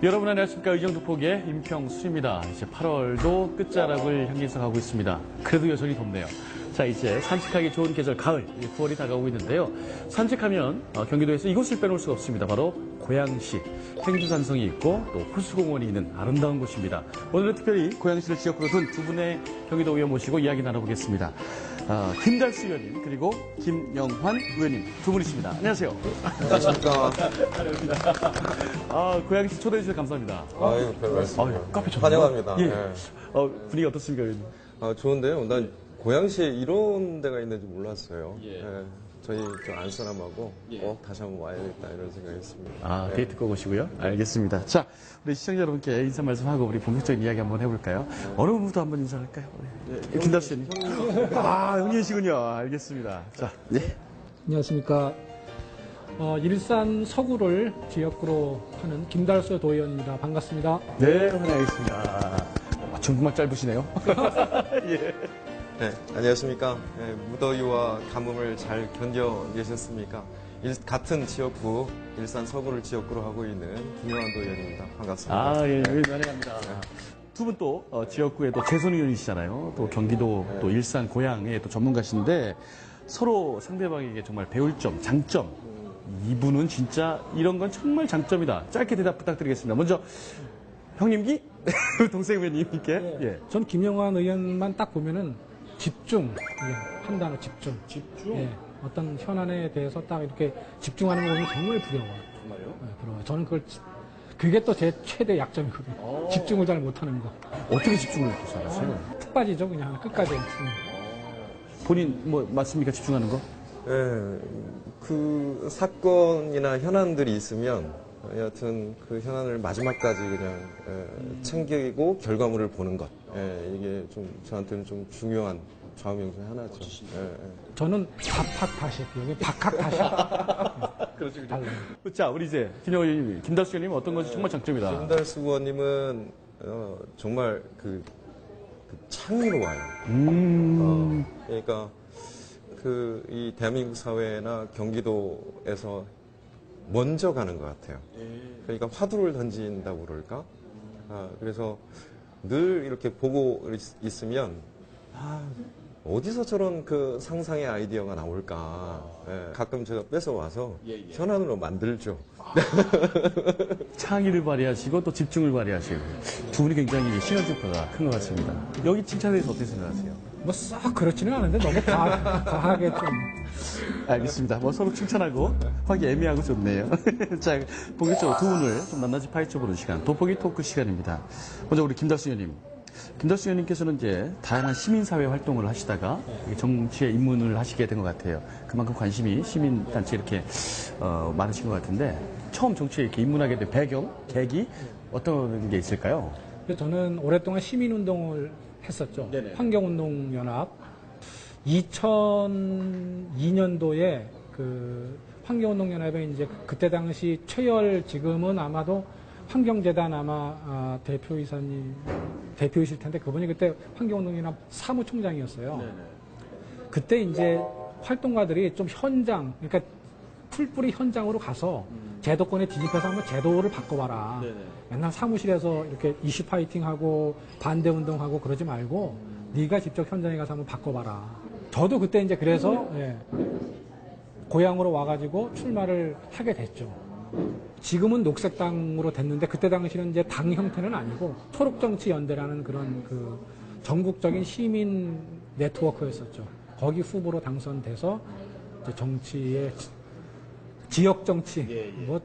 여러분 안녕하십니까. 의정도폭의 임평수입니다. 이제 8월도 끝자락을 향해서 가고 있습니다. 그래도 여전히 덥네요. 자, 이제 산책하기 좋은 계절 가을, 9월이 다가오고 있는데요. 산책하면 경기도에서 이곳을 빼놓을 수가 없습니다. 바로 고양시. 행주산성이 있고 또 호수공원이 있는 아름다운 곳입니다. 오늘은 특별히 고양시를 지역으로 둔 두 분의 경기도 의원 모시고 이야기 나눠보겠습니다. 김달수 의원님 그리고 김영환 의원님 두 분이십니다. 안녕하세요. 안녕하십니까. 고양시 초대해 주셔서 감사합니다. 아유, 별 말씀이요. 카페 좋네요. 환영합니다. 예. 네. 분위기 어떻습니까, 의원님? 좋은데요. 난 고양시에 이런 데가 있는지 몰랐어요. 예. 저희 좀 안사람하고 다시 한번 와야겠다 이런 생각했습니다. 네. 데이트 꼭 오시고요. 알겠습니다. 자, 우리 시청자 여러분께 인사 말씀하고 우리 본격적인 이야기 한번 해볼까요? 어느 분부터 한번 인사할까요? 네. 김달수 의원님. 형님이시군요. 알겠습니다. 자, 네. 안녕하십니까. 일산 서구를 지역구로 하는 김달수 도의원입니다. 반갑습니다. 네, 알겠습니다. 정말 짧으시네요. 예. 네, 안녕하십니까. 네, 무더위와 가뭄을 잘 견뎌내셨습니까? 같은 지역구, 일산 서구를 지역구로 하고 있는 김영환 도의원입니다. 반갑습니다. 예, 환영합니다. 두 분 또 지역구에 또 재선 의원이시잖아요. 또 경기도 또 일산 고향의 또 전문가신데 서로 상대방에게 정말 배울 점, 장점. 이분은 진짜 이런 건 정말 장점이다. 짧게 대답 부탁드리겠습니다. 먼저 형님기 동생 의원님께. 예. 전 김영환 의원만 딱 보면은 집중, 한 단어 집중. 집중. 예, 어떤 현안에 대해서 딱 이렇게 집중하는 거 보면 정말 부러워요. 정말요? 네, 부러워요. 저는 그게 또 제 최대 약점이거든요. 집중을 잘 못하는 거. 어떻게 집중을 이렇게 잘하세요? 툭 빠지죠, 그냥 끝까지. 본인 뭐 맞습니까? 집중하는 거? 네, 그 사건이나 현안들이 있으면 여하튼 그 현안을 마지막까지 그냥 챙기고 결과물을 보는 것. 이게 좀 저한테는 좀 중요한 좌우명 중에 하나죠. 저는 박학다식, 여기 박학다식. 그렇죠. 자, 우리 이제 김영환 의원님, 김달수 의원님 어떤 것이 정말 장점이다. 김달수 의원님은 정말 그 창의로워요. 그러니까 이 대한민국 사회나 경기도에서 먼저 가는 것 같아요. 그러니까 화두를 던진다고 그럴까? 그래서 늘 이렇게 보고 있으면 어디서 저런 그 상상의 아이디어가 나올까? 가끔 제가 뺏어와서 현안으로 만들죠. 창의를 발휘하시고 또 집중을 발휘하시고 두 분이 굉장히 시너지 효과가 큰 것 같습니다. 여기 칭찬에 대해서 어떻게 생각하세요? 뭐 썩 그렇지는 않은데 너무 과하게 좀. 알겠습니다. 뭐 서로 칭찬하고 하기 애매하고 좋네요. 자, 본격적으로 두 분을 좀 낱낱이 파헤쳐보는 시간, 돋보기 토크 시간입니다. 먼저 우리 김달수 의원님. 김달수 의원님께서는 이제 다양한 시민사회 활동을 하시다가 정치에 입문을 하시게 된 것 같아요. 그만큼 관심이 시민단체에 이렇게 많으신 것 같은데 처음 정치에 이렇게 입문하게 된 배경, 계기 어떤 게 있을까요? 저는 오랫동안 시민운동을 했었죠. 네네. 환경운동연합. 2002년도에 그 환경운동연합에 이제 그때 당시 최열 지금은 아마도 환경재단 아마 대표이실 텐데 그분이 그때 환경운동연합 사무총장이었어요. 네네. 그때 이제 활동가들이 좀 현장, 그러니까 풀뿌리 현장으로 가서 제도권에 뒤집혀서 한번 제도를 바꿔봐라. 네네. 맨날 사무실에서 이렇게 이슈 파이팅하고 반대운동하고 그러지 말고 네가 직접 현장에 가서 한번 바꿔봐라. 저도 그때 이제 그래서 고향으로 와가지고 출마를 하게 됐죠. 지금은 녹색당으로 됐는데 그때 당시는 이제 당 형태는 아니고 초록정치연대라는 그런 그 전국적인 시민 네트워크였었죠. 거기 후보로 당선돼서 이제 정치에 지역 정치, 뭐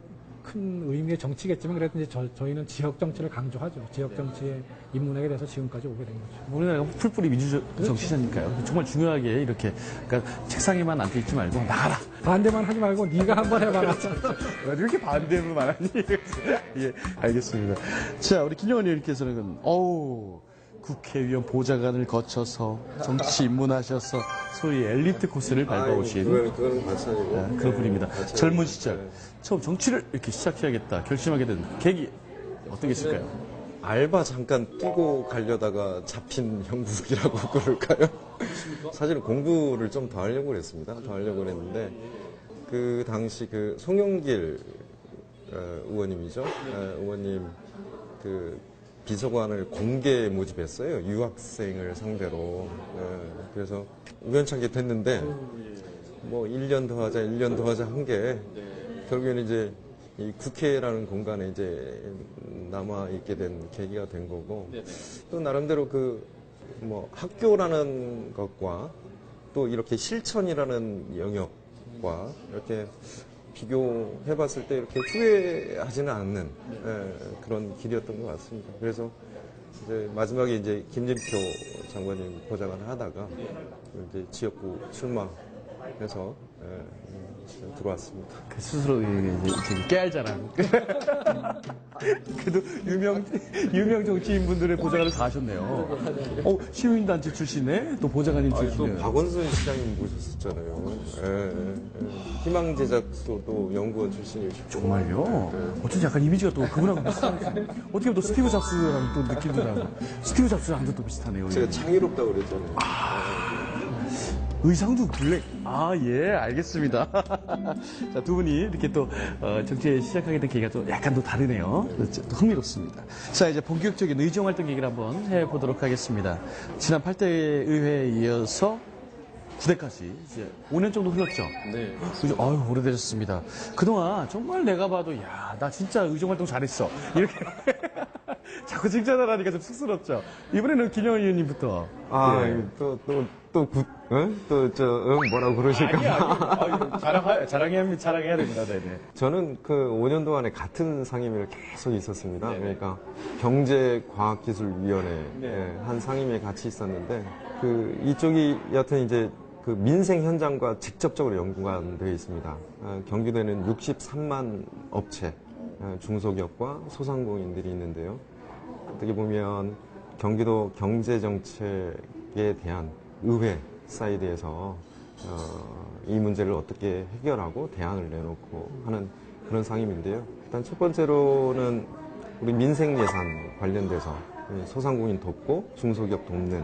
큰 의미의 정치겠지만 그래도 이제 저희는 지역 정치를 강조하죠. 지역 정치에 입문하게 돼서 지금까지 오게 된 거죠. 우리나라가 풀뿌리 민주 정치자니까요. 정말 중요하게 이렇게 그러니까 책상에만 앉아 있지 말고 나가라. 반대만 하지 말고 네가 한번 해봐라. 왜 이렇게 반대로 말하니? 예, 알겠습니다. 자, 우리 김영환 의원님께서는 국회의원 보좌관을 거쳐서 정치 입문하셔서 소위 엘리트 코스를 밟아오신 그건 마찬가지고. 그런 분입니다. 젊은 시절 처음 정치를 이렇게 시작해야겠다 결심하게 된 계기 어떤 게 있을까요? 알바 잠깐 뛰고 가려다가 잡힌 형국이라고 그럴까요? 사실은 공부를 좀 더 하려고 그랬습니다. 더 하려고 그랬는데 그 당시 그 송영길 의원님이죠. 의원님 그 비서관을 공개 모집했어요. 유학생을 상대로. 그래서 우연찮게 됐는데 뭐 1년 더 하자, 1년 더 하자 한 게 결국에는 이제 이 국회라는 공간에 이제 남아 있게 된 계기가 된 거고 또 나름대로 그 뭐 학교라는 것과 또 이렇게 실천이라는 영역과 이렇게 비교해봤을 때 이렇게 후회하지는 않는 그런 길이었던 것 같습니다. 그래서 이제 마지막에 이제 김진표 장관님 보좌관을 하다가 이제 지역구 출마해서 들어왔습니다. 그 스스로 이제 깨알 자랑. 그래도 유명 정치인분들의 보좌관을 다 하셨네요. 시민단체 출신에 또 보좌관님 또 출신에. 박원순 시장님 모셨었잖아요. 희망제작소도 연구원 출신이시고. 정말요? 어쩐지 약간 이미지가 또 그분하고 비슷하네. 어떻게 보면 또 스티브 잡스랑 또 느낌도 나고. 스티브 잡스랑도 또 비슷하네요. 제가 창의롭다고 그랬잖아요. 의상도 블랙. 예, 알겠습니다. 자, 두 분이 이렇게 또, 정치에 시작하게 된 계기가 또 약간 또 다르네요. 또 흥미롭습니다. 자, 이제 본격적인 의정 활동 얘기를 한번 해보도록 하겠습니다. 지난 8대 의회에 이어서 9대까지 이제 5년 정도 흘렀죠. 네. 그죠? 아유, 오래되셨습니다. 그동안 정말 내가 봐도, 야, 나 진짜 의정 활동 잘했어. 이렇게. 자꾸 칭찬을 하니까 좀 쑥스럽죠. 이번에는 김영환 의원님부터. 뭐라고 그러실까? 자랑해야 됩니다. 네네. 저는 그 5년 동안에 같은 상임위를 계속 있었습니다. 그러니까 경제과학기술위원회 한 상임위에 같이 있었는데, 그 이쪽이 여하튼 이제 그 민생 현장과 직접적으로 연관되어 있습니다. 경기도에는 63만 업체, 중소기업과 소상공인들이 있는데요. 어떻게 보면 경기도 경제정책에 대한 의회 사이드에서 이 문제를 어떻게 해결하고 대안을 내놓고 하는 그런 상임인데요. 일단 첫 번째로는 우리 민생 예산 관련돼서 소상공인 돕고 중소기업 돕는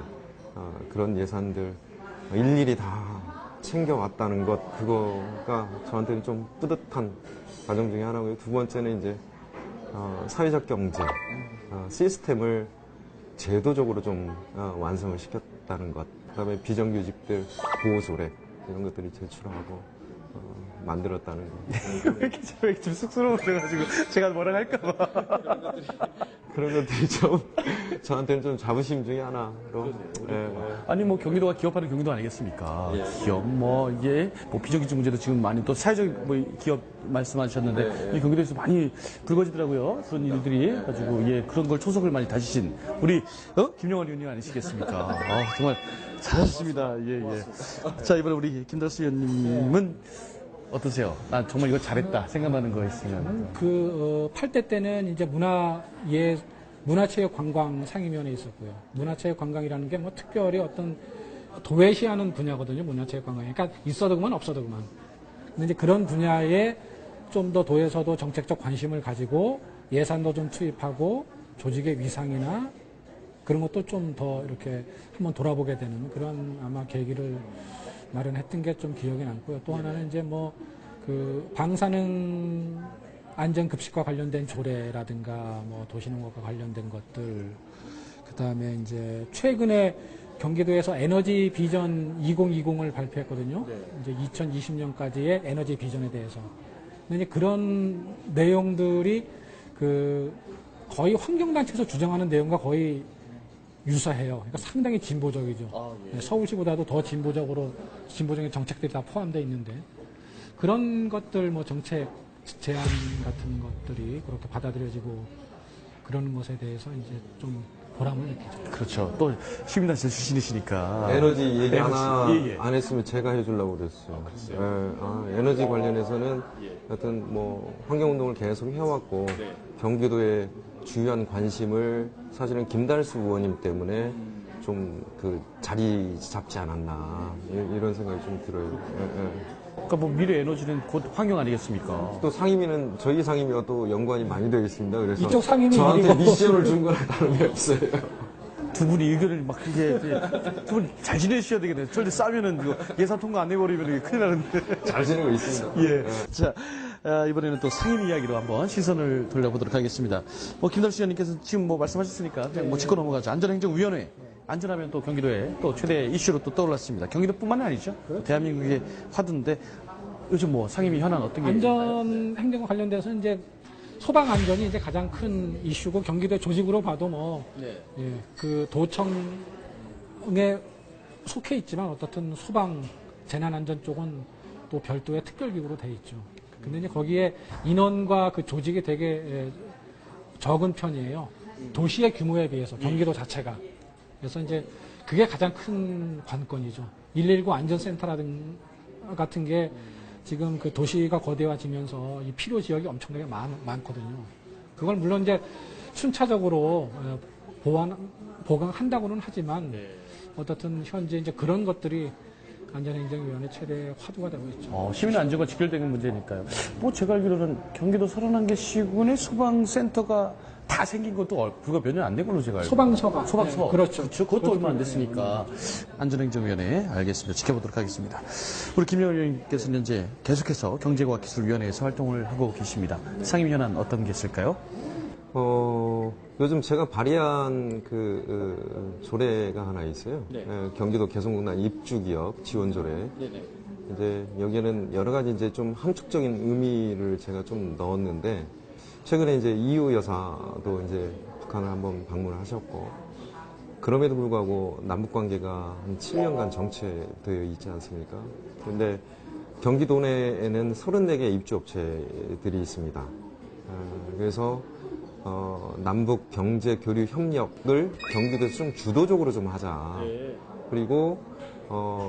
그런 예산들 일일이 다 챙겨왔다는 것, 그거가 저한테는 좀 뿌듯한 과정 중에 하나고요. 두 번째는 이제 사회적 경제 시스템을 제도적으로 좀 완성을 시켰다는 것. 그다음에 비정규직들 보호소래 이런 것들이 제출하고 만들었다는 것. 왜 이렇게 좀 쑥스러워져가지고 제가 뭐라 할까봐. 그런 것들이 좀 저한테는 좀 자부심 중에 하나로. 아니 뭐 경기도가 기업하는 경기도 아니겠습니까? 기업 이게 비정규직 문제도 지금 많이 또 사회적 기업 말씀하셨는데 이 경기도에서 많이 불거지더라고요. 그런 일들이 가지고 그런 걸 초석을 많이 다지신 우리 김영환 의원님 아니시겠습니까? 정말 잘하셨습니다. 자 이번에 우리 김달수 의원님은 어떠세요? 난 정말 이거 잘했다 생각나는 거 있으면. 8대 때는 이제 문화체육관광 상임위원회에 있었고요. 문화체육관광이라는 게 뭐 특별히 어떤 도외시하는 분야거든요. 문화체육관광이. 그러니까 있어도 그만 없어도 그만. 근데 이제 그런 분야에 좀 더 도에서도 정책적 관심을 가지고 예산도 좀 투입하고 조직의 위상이나 그런 것도 좀 더 이렇게 한번 돌아보게 되는 그런 아마 계기를 마련했던 게 좀 기억에 남고요. 또 하나는 이제 방사능 안전급식과 관련된 조례라든가 도시농업과 관련된 것들, 그 다음에 이제 최근에 경기도에서 에너지 비전 2020을 발표했거든요. 이제 2020년까지의 에너지 비전에 대해서. 근데 이제 그런 내용들이 거의 환경단체에서 주장하는 내용과 거의 유사해요. 그러니까 상당히 진보적이죠. 서울시보다도 더 진보적인 정책들이 다 포함되어 있는데 그런 것들 정책 제안 같은 것들이 그렇게 받아들여지고 그러는 것에 대해서 이제 좀 보람을 느끼죠. 그렇죠. 또 시민단체 출신이시니까. 에너지 얘기 하나 안 했으면 제가 해주려고 그랬어요. 에너지 관련해서는 하여튼 환경운동을 계속 해왔고 경기도의 주요한 관심을 사실은 김달수 의원님 때문에 좀 자리 잡지 않았나 이런 생각이 좀 들어요. 그러니까 미래 에너지는 곧 환경 아니겠습니까? 또 상임위는 저희 상임위와 또 연관이 많이 되어 있습니다. 그래서 이쪽 상임위 저한테 미션을 준 거나 다름이 없어요. 두 분이 의견을 막 이게 두 분 잘 지내셔야 되겠네요. 절대 싸면은 예산 통과 안 해버리면 큰일 나는데. 잘 지내고 있습니다. 자, 이번에는 또 상임 이야기로 한번 시선을 돌려보도록 하겠습니다. 김달수 의원님께서 지금 뭐 말씀하셨으니까 그냥 뭐 짚고 넘어가죠. 안전행정위원회. 안전하면 또 경기도에 또 최대 이슈로 또 떠올랐습니다. 경기도뿐만이 아니죠. 대한민국의 화두인데 요즘 뭐 상임위 현안 어떤 게 안전 행정과 관련돼서 이제 소방 안전이 이제 가장 큰 이슈고 경기도 조직으로 봐도 뭐 그 도청에 속해 있지만 어떻든 소방 재난안전 쪽은 또 별도의 특별기구로 돼 있죠. 근데 이제 거기에 인원과 그 조직이 되게 적은 편이에요. 도시의 규모에 비해서 경기도 자체가. 그래서 이제 그게 가장 큰 관건이죠. 119 안전센터라든 같은 게 지금 그 도시가 거대화지면서 이 필요 지역이 엄청나게 많거든요. 그걸 물론 이제 순차적으로 보강한다고는 하지만 어떻든 현재 이제 그런 것들이 안전행정위원회 최대 화두가 되고 있죠. 시민 안전과 직결되는 문제니까요. 뭐 제가 알기로는 경기도 31개 시군에 소방센터가 다 생긴 것도 불과 몇 년 안 된 걸로 제가 알고 소방서가. 소방서. 네, 그렇죠. 그것도 얼마 안 됐으니까. 안전행정위원회 알겠습니다. 지켜보도록 하겠습니다. 우리 김영일 의원님께서는 현재 계속해서 경제과학기술위원회에서 활동을 하고 계십니다. 상임 현안 어떤 게 있을까요? 요즘 제가 발의한 조례가 하나 있어요. 경기도 개성공단 입주기업 지원조례. 이제 여기에는 여러 가지 이제 좀 함축적인 의미를 제가 좀 넣었는데, 최근에 이제 이유 여사도 이제 북한을 한번 방문을 하셨고, 그럼에도 불구하고 남북 관계가 한 7년간 정체되어 있지 않습니까? 그런데 경기도 내에는 34개 입주업체들이 있습니다. 그래서 남북 경제 교류 협력을 경기도에서 좀 주도적으로 좀 하자. 그리고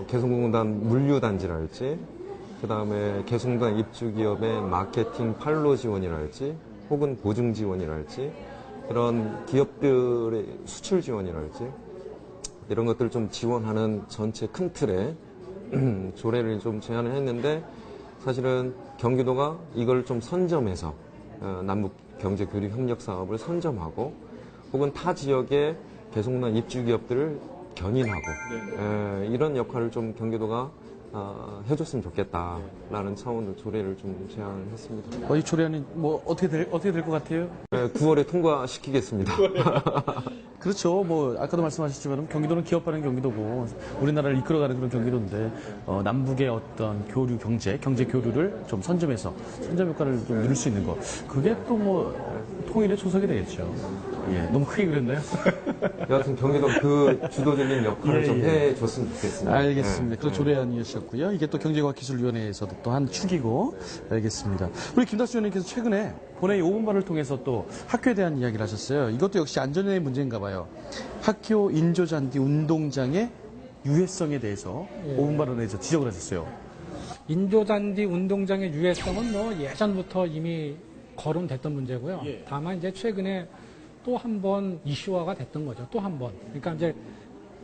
개성공단 물류단지랄지, 그 다음에 개성공단 입주기업의 마케팅 판로 지원이랄지, 혹은 보증 지원이랄지, 그런 기업들의 수출 지원이랄지, 이런 것들을 좀 지원하는 전체 큰 틀에 조례를 좀 제안을 했는데, 사실은 경기도가 이걸 좀 선점해서 남북 경제 교류 협력 사업을 선점하고, 혹은 타 지역의 개성공단 입주기업들을 견인하고, 이런 역할을 좀 경기도가 해줬으면 좋겠다라는 차원으로 조례를 좀 제안을 했습니다. 이 조례안이 뭐 어떻게 될 것 같아요? 9월에 통과시키겠습니다. 그렇죠. 뭐 아까도 말씀하셨지만 경기도는 기업하는 경기도고 우리나라를 이끌어가는 그런 경기도인데 남북의 어떤 교류 경제 교류를 좀 선점 효과를 좀 누릴 수 있는 거, 그게 또 뭐 통일의 초석이 되겠죠. 너무 크게 그랬나요? 여하튼 경기도 그 주도적인 역할을 좀 해줬으면 좋겠습니다. 알겠습니다. 그런 조례안이었고요. 이게 또 경제과학기술위원회에서도 또 한 축이고. 알겠습니다. 우리 김달수 의원님께서 최근에 본회의 5분발을 통해서 또 학교에 대한 이야기를 하셨어요. 이것도 역시 안전의 문제인가 봐요. 학교 인조잔디 운동장의 유해성에 대해서 5분발원에서 지적을 하셨어요. 인조잔디 운동장의 유해성은 뭐 예전부터 이미 거론됐던 문제고요. 다만 이제 최근에 또 한 번 이슈화가 됐던 거죠. 또 한 번. 그러니까 이제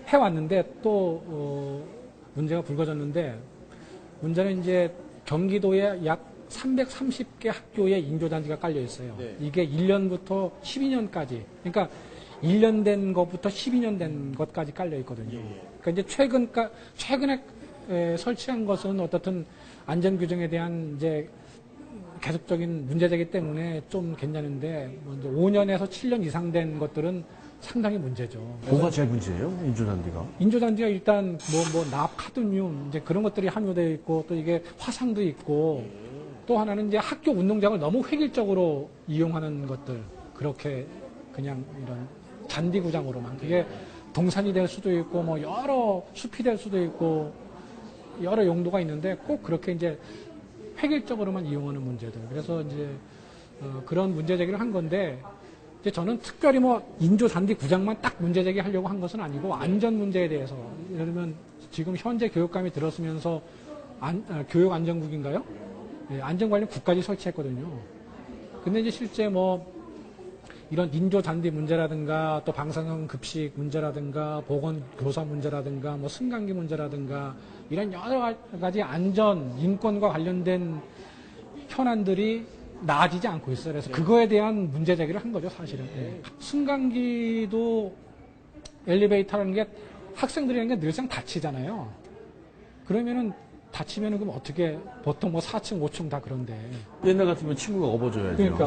해왔는데 또 문제가 불거졌는데, 문제는 이제 경기도에 약 330개 학교에 인조잔디가 깔려 있어요. 이게 1년부터 12년까지. 그러니까 1년 된 것부터 12년 된 것까지 깔려 있거든요. 그러니까 이제 최근에 설치한 것은 어떻든 안전 규정에 대한 이제 계속적인 문제제기 때문에 좀 괜찮은데, 뭐 이제 5년에서 7년 이상 된 것들은 상당히 문제죠. 뭐가 제일 문제예요? 인조잔디가? 인조잔디가 일단 납카드뮴 이제 그런 것들이 함유되어 있고, 또 이게 화상도 있고, 또 하나는 이제 학교 운동장을 너무 획일적으로 이용하는 것들, 그렇게 그냥 이런 잔디 구장으로만, 그게 동산이 될 수도 있고, 뭐 여러 숲이 될 수도 있고, 여러 용도가 있는데 꼭 그렇게 이제 획일적으로만 이용하는 문제들. 그래서 이제 그런 문제 제기를 한 건데, 이제 저는 특별히 뭐 인조 잔디 구장만 딱 문제 제기하려고 한 것은 아니고, 안전 문제에 대해서, 예를 들면 지금 현재 교육감이 들었으면서 교육안전국인가요? 안전관련 국까지 설치했거든요. 근데 이제 실제 뭐 이런 인조 잔디 문제라든가, 또 방사능 급식 문제라든가, 보건교사 문제라든가, 뭐 승강기 문제라든가, 이런 여러 가지 안전, 인권과 관련된 현안들이 나아지지 않고 있어요. 그래서 그거에 대한 문제 제기를 한 거죠, 사실은. 승강기도 엘리베이터라는 게 학생들이라는 게 늘상 다치잖아요. 그러면은 다치면은 그럼 어떻게 보통 뭐 4층, 5층 다 그런데. 옛날 같으면 친구가 업어줘야죠. 그러니까.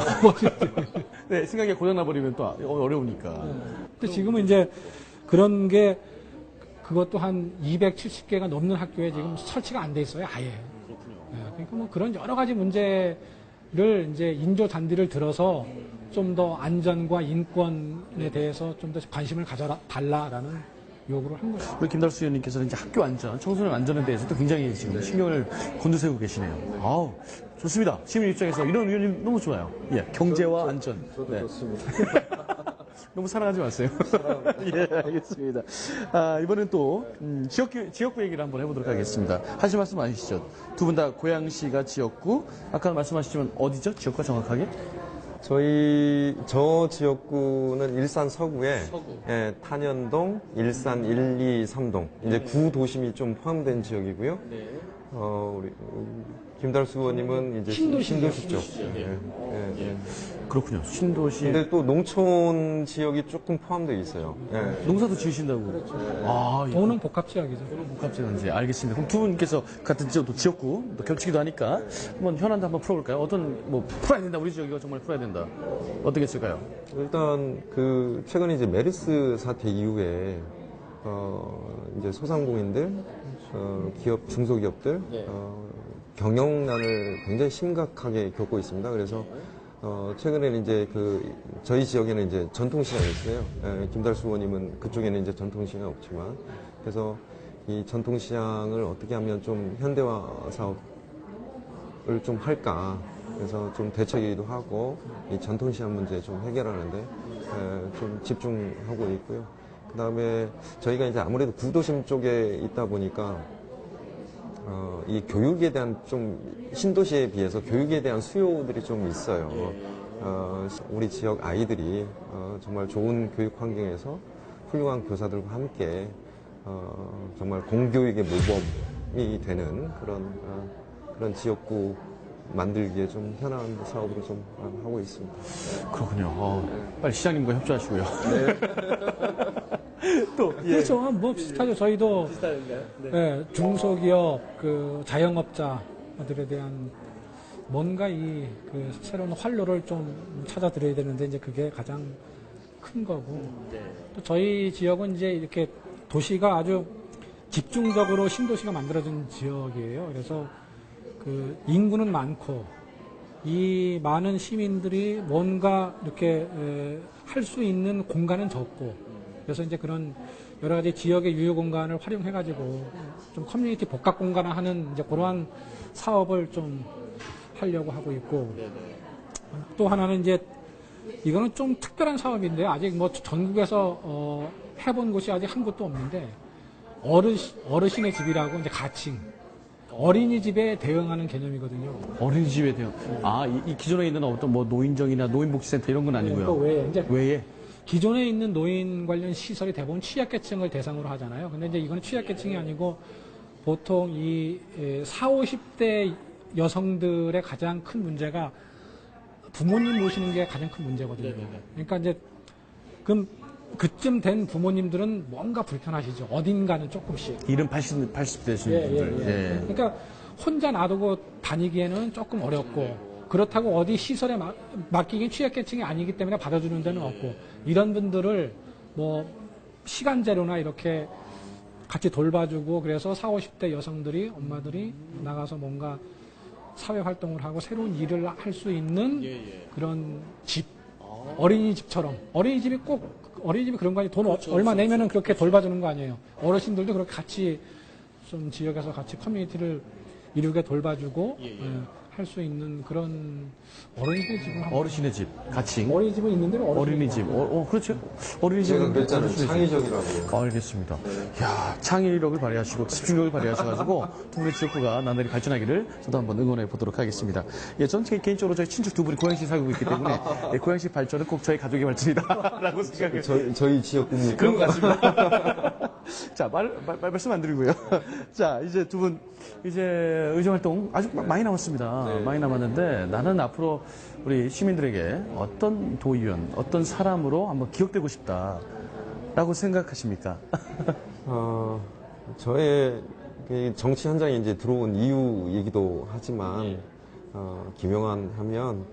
네, 생각이 고장나버리면 또 어려우니까. 근데 지금은 이제 그런 게 그것도 한 270개가 넘는 학교에 지금 설치가 안 돼 있어요, 아예. 그러니까 뭐 그런 여러 가지 문제를 이제 인조 잔디를 들어서 좀 더 안전과 인권에 대해서 좀 더 관심을 달라라는 요구를 한 거예요. 우리 김달수 의원님께서는 이제 학교 안전, 청소년 안전에 대해서도 굉장히 지금 신경을 곤두세우고 계시네요. 아우, 좋습니다. 시민 입장에서 이런 의원님 너무 좋아요. 예, 경제와 안전. 저도 네. 좋습니다. 너무 사랑하지 마세요. 예, 알겠습니다. 이번엔 또, 지역구 얘기를 한번 해보도록 하겠습니다. 하실 말씀 아니시죠? 두 분 다 고양시가 지역구, 아까 말씀하셨지만 어디죠? 지역구가 정확하게? 저 지역구는 일산 서구에 예, 탄현동, 일산 1, 2, 3동 이제 구도심이 좀 포함된 지역이고요. 우리 김달수 의원님은 이제 신도시 쪽. 그렇군요. 신도시. 근데 또 농촌 지역이 조금 포함되어 있어요. 예. 농사도 지으신다고. 아, 예. 도는 복합 지역이죠. 복합지원제 알겠습니다. 그럼 두 분께서 같은 지역구 또 겹치기도 하니까 한번 현안도 한번 풀어볼까요? 어떤 뭐 풀어야 된다 우리 지역이가 정말 풀어야 된다. 어떻게 쓸까요? 일단 최근에 이제 메르스 사태 이후에 이제 소상공인들, 기업, 중소기업들 경영난을 굉장히 심각하게 겪고 있습니다. 그래서 최근에는 이제 저희 지역에는 이제 전통시장이 있어요. 김달수 의원님은 그쪽에는 이제 전통시장이 없지만, 그래서 이 전통시장을 어떻게 하면 좀 현대화 사업을 좀 할까. 그래서 좀 대책이기도 하고, 이 전통시장 문제 좀 해결하는데, 좀 집중하고 있고요. 그 다음에 저희가 이제 아무래도 구도심 쪽에 있다 보니까, 이 교육에 대한 신도시에 비해서 교육에 대한 수요들이 좀 있어요. 우리 지역 아이들이 정말 좋은 교육 환경에서 훌륭한 교사들과 함께 정말 공교육의 모범이 되는 그런 지역구 만들기에 좀 현안 사업으로 좀 하고 있습니다. 그렇군요. 빨리 시장님과 협조하시고요. 또 그렇죠. 뭐 비슷하죠. 저희도 예, 중소기업, 자영업자들에 대한 뭔가 새로운 활로를 좀 찾아드려야 되는데 이제 그게 가장 큰 거고. 또 저희 지역은 이제 이렇게 도시가 아주 집중적으로 신도시가 만들어진 지역이에요. 그래서 인구는 많고 이 많은 시민들이 뭔가 이렇게 할 수 있는 공간은 적고. 그래서 이제 그런 여러 가지 지역의 유휴 공간을 활용해가지고 좀 커뮤니티 복합 공간을 하는 이제 그러한 사업을 좀 하려고 하고 있고, 또 하나는 이제 이거는 좀 특별한 사업인데 아직 뭐 전국에서 해본 곳이 아직 한 곳도 없는데 어르신의 집이라고 이제 가칭 어린이집에 대응하는 개념이거든요. 어린이집에 대한 이 기존에 있는 어떤 뭐 노인정이나 노인복지센터 이런 건 아니고요. 그 외에 이제 외에 기존에 있는 노인 관련 시설이 대부분 취약계층을 대상으로 하잖아요. 근데 이제 이거는 취약계층이 아니고 보통 이 40, 50대 여성들의 가장 큰 문제가 부모님 모시는 게 가장 큰 문제거든요. 그러니까 이제 그쯤 된 부모님들은 뭔가 불편하시죠. 어딘가는 조금씩. 이른 80 되시는 분들. 그러니까 혼자 놔두고 다니기에는 조금 어렵고, 그렇다고 어디 시설에 맡기긴 취약계층이 아니기 때문에 받아주는 데는 없고, 이런 분들을 뭐 시간제로나 이렇게 같이 돌봐주고, 그래서 40, 50대 여성들이, 엄마들이 나가서 뭔가 사회활동을 하고 새로운 일을 할 수 있는 그런 집, 어린이집처럼. 어린이집이 그런 거 아니에요. 돈 얼마 내면은 그렇게 돌봐주는 거 아니에요. 어르신들도 그렇게 같이 좀 지역에서 같이 커뮤니티를 이루게 돌봐주고 할 수 있는 그런 어르신의 집, 가칭. 어린이집은 있는데 어린이집. 그렇죠. 어린이집은 제가 그랬잖아요. 창의적이라고. 알겠습니다. 야, 창의력을 발휘하시고 집중력을 발휘하셔가지고 두 분의 지역구가 나날이 발전하기를 저도 한번 응원해 보도록 하겠습니다. 예, 저는 개인적으로 저희 친척 두 분이 고양시 살고 있기 때문에 고양시 발전은 꼭 저희 가족의 발전이다라고 생각해요. 저희 지역구입니까? 그런 것 같습니다. 자, 말씀 안 드리고요. 자, 이제 두 분, 이제 의정활동 아주 많이 남았습니다. 많이 남았는데 나는 앞으로 우리 시민들에게 어떤 도의원, 어떤 사람으로 한번 기억되고 싶다라고 생각하십니까? 저의 그 정치 현장에 이제 들어온 이유이기도 하지만, 김영환 하면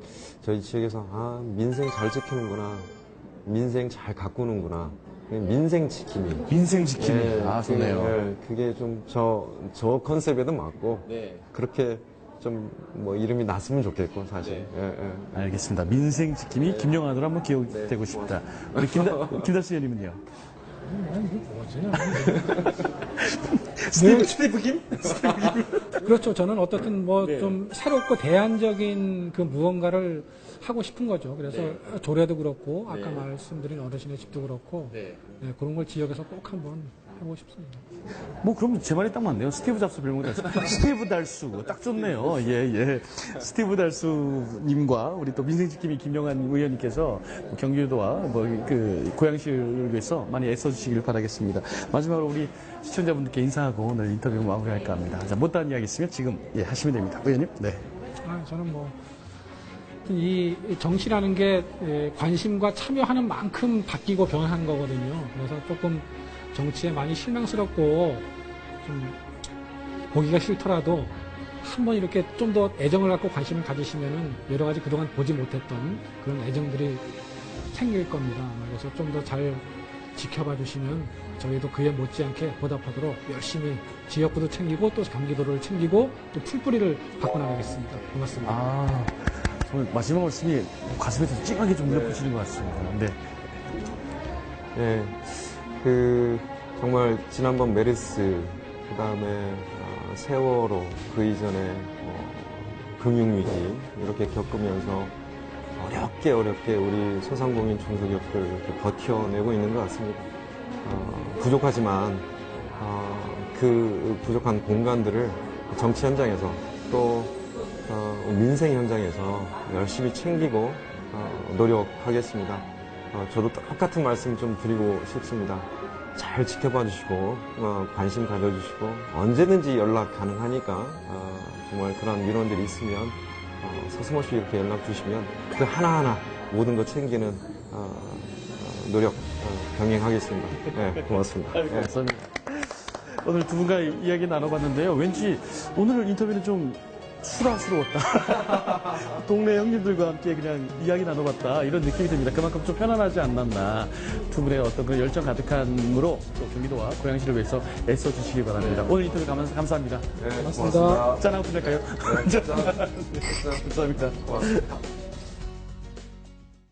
저희 지역에서, 민생 잘 지키는구나. 민생 잘 가꾸는구나. 민생 지킴이. 민생 지킴이. 좋네요. 그게 좀 저 컨셉에도 맞고, 그렇게 좀 뭐 이름이 났으면 좋겠고, 사실. 알겠습니다. 민생 지킴이 김영환으로 한번 기억되고 싶다. 우리 김달수 의원님은요? 스티브 김? 그렇죠. 저는 어떻든 뭐 네. 좀 새롭고 대안적인 그 무언가를 하고 싶은 거죠. 그래서 조례도 그렇고 아까 말씀드린 어르신의 집도 그렇고 그런 걸 지역에서 꼭 한번 해보고 싶습니다. 뭐 그럼 제 말이 딱 맞네요. 스티브 잡스 별명 달수. 스티브 달수 딱 좋네요. 예. 스티브 달수님과 우리 또 민생지킴이 김영환 의원님께서 경기도와 뭐 그 고양시를 위해서 많이 애써주시길 바라겠습니다. 마지막으로 우리 시청자분들께 인사하고 오늘 인터뷰 마무리할까 합니다. 자, 못다한 이야기 있으면 지금 하시면 됩니다. 의원님. 네. 저는 뭐 이 정치라는 게 관심과 참여하는 만큼 바뀌고 변한 거거든요. 그래서 조금 정치에 많이 실망스럽고 좀 보기가 싫더라도 한번 이렇게 좀 더 애정을 갖고 관심을 가지시면은 여러 가지 그동안 보지 못했던 그런 애정들이 생길 겁니다. 그래서 좀 더 잘 지켜봐 주시면 저희도 그에 못지않게 보답하도록 열심히 지역구도 챙기고 또 경기도를 챙기고 또 풀뿌리를 바꿔나가겠습니다. 고맙습니다. 정말 마지막 말씀이 가슴에 더 찡하게 좀 물려붙이는 것 같습니다. 네. 정말 지난번 메르스, 그 다음에 세월호, 그 이전에 금융위기, 이렇게 겪으면서 어렵게 우리 소상공인 중소기업들 이렇게 버텨내고 있는 것 같습니다. 부족하지만, 그 부족한 공간들을 정치 현장에서 또 민생 현장에서 열심히 챙기고 노력하겠습니다. 저도 똑같은 말씀 좀 드리고 싶습니다. 잘 지켜봐 주시고 관심 가져주시고 언제든지 연락 가능하니까 정말 그런 민원들이 있으면 서슴없이 이렇게 연락 주시면 그 하나하나 모든 거 챙기는 노력 병행하겠습니다. 네, 고맙습니다. 감사합니다. 오늘 두 분과 이야기 나눠봤는데요. 왠지 오늘 인터뷰는 좀 수라스러웠다. 동네 형님들과 함께 그냥 이야기 나눠봤다. 이런 느낌이 듭니다. 그만큼 좀 편안하지 않았나. 두 분의 어떤 그런 열정 가득함으로 또 경기도와 고양시를 위해서 애써주시기 바랍니다. 오늘 인터뷰 감사합니다. 네, 고맙습니다. 짠하고 끝낼까요? 네, 감사합니다. 고맙습니다.